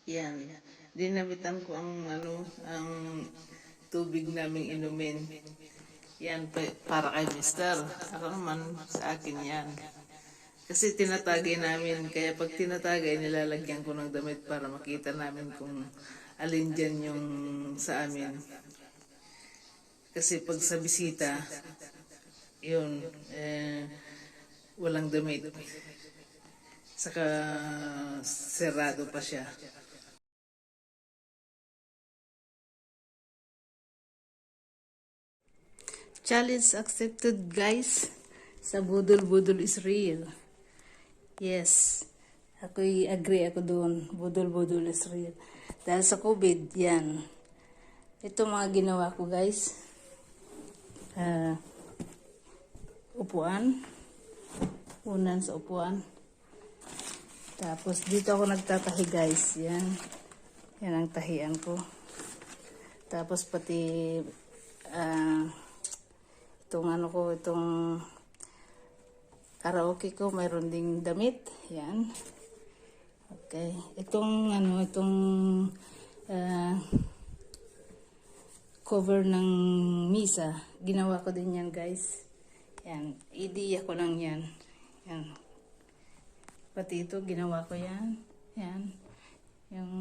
Yan. Dinabitan ko ang tubig naming inumin. Yan, para kay mister. Ako naman, sa akin yan. Kasi tinatagay namin, kaya pag tinatagay, nilalagyan ko ng damit para makita namin kung alin dyan yung sa amin. Kasi pag sa bisita, yun, walang damit. Saka serado pa siya. Challenge accepted, guys. Sa budol-budol is real. Yes. Ako'y agree ako doon. Budol-budol is real. Dahil sa COVID, yan. Ito mga ginawa ko, guys. Upuan. Unan sa upuan. Tapos dito ako nagtatahi, guys. Yan. Yan ang tahian ko. Tapos pati itong karaoke ko, mayroon ding damit. Yan. Okay. Itong cover ng misa, ginawa ko din yan, guys. Yan. Ideya ko lang yan. Yan. Pati ito, ginawa ko yan. Yan. Yung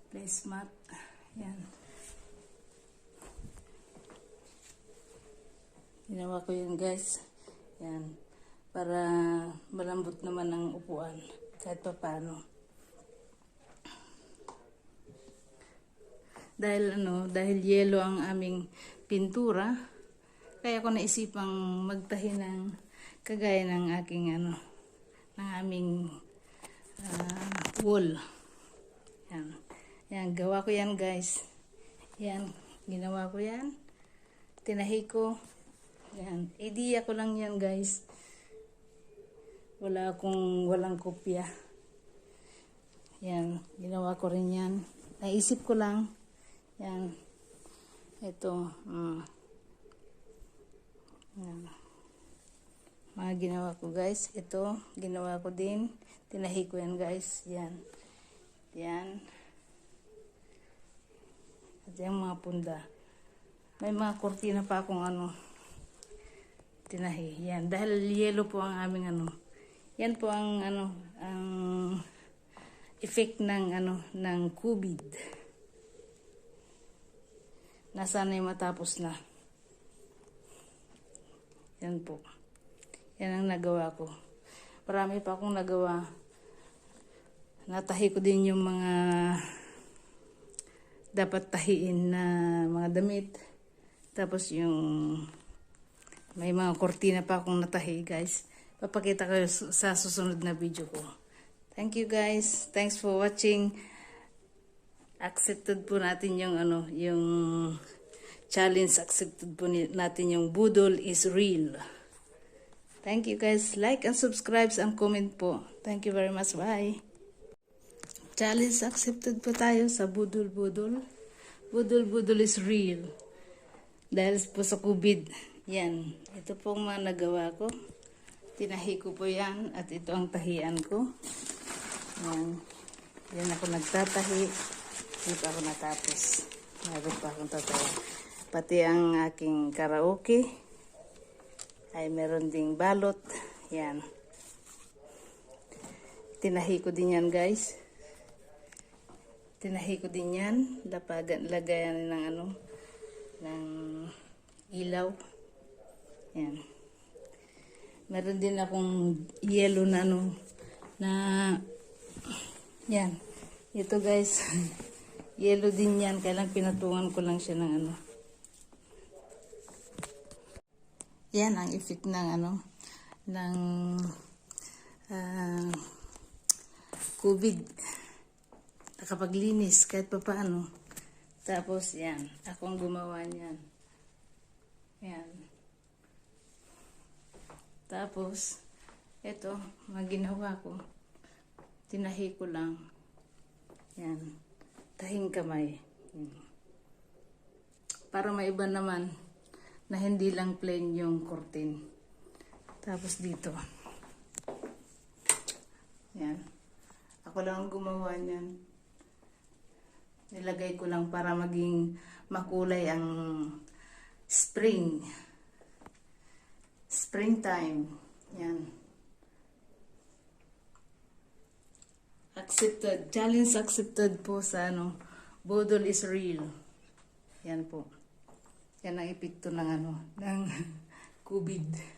placemat. Yan. Ginawa ko yun, guys. Yan. Para malambot naman ang upuan. Kahit pa paano. Dahil yelo ang aming pintura, kaya ko naisipang magtahi ng kagaya ng aking ng aming wall. Yan. Yan, gawa ko yan, guys. Yan, ginawa ko yan. Tinahi ko. Yan, ideya ko lang yan, guys. Walang kopya. Yan, ginawa ko rin yan. Naisip ko lang. Yan. Ito. Yan. Mga ginawa ko, guys. Ito, ginawa ko din. Tinahi ko yan, guys. Yan. Yan. At yung mga punda. May mga kortina pa akong tinahi. Yan. Dahil yellow po ang aming Yan po ang ang effect ng COVID. Nasana yung matapos na. Yan po. Yan ang nagawa ko. Marami pa akong nagawa. Natahi ko din yung mga dapat tahiin na mga damit. Tapos yung may mga kortina pa akong natahi, guys. Papakita ko sa susunod na video ko. Thank you, guys. Thanks for watching. Accepted po natin yung yung challenge. Accepted po natin yung budol is real. Thank you, guys. Like and subscribe and comment po. Thank you very much. Bye. Challenge accepted po tayo sa budol-budol. Budol-budol is real. Dahil po sa COVID. Yan. Ito pong mga nagawa ko. Tinahi ko po yan. At ito ang tahian ko. Yan. Yan ako nagtatahi. Hindi pa ako natapos. Meron pa akong tatahi. Pati ang aking karaoke ay meron ding balot. Yan. Tinahi ko din yan, guys. Tinahi ko din yan. Lagayan ng ilaw. Yan. Meron din akong yellow na yan. Ito, guys. Yellow din yan. Kailang pinatungan ko lang siya ng Yan ang effect ng ng COVID. Nakapaglinis kahit pa paano. Tapos yan, akong gumawa niyan. Yan. Tapos ito, mga ginawa ko. Tinahi ko lang. Yan. Tahing kamay. Para maiba naman na hindi lang plain yung curtain. Tapos dito. Yan. Ako lang ang gumawa niyan. Nilagay ko lang para maging makulay ang springtime. Yan. Accepted. Challenge accepted po sa Budol is real. Yan po. Yan ang epekto ng ng COVID.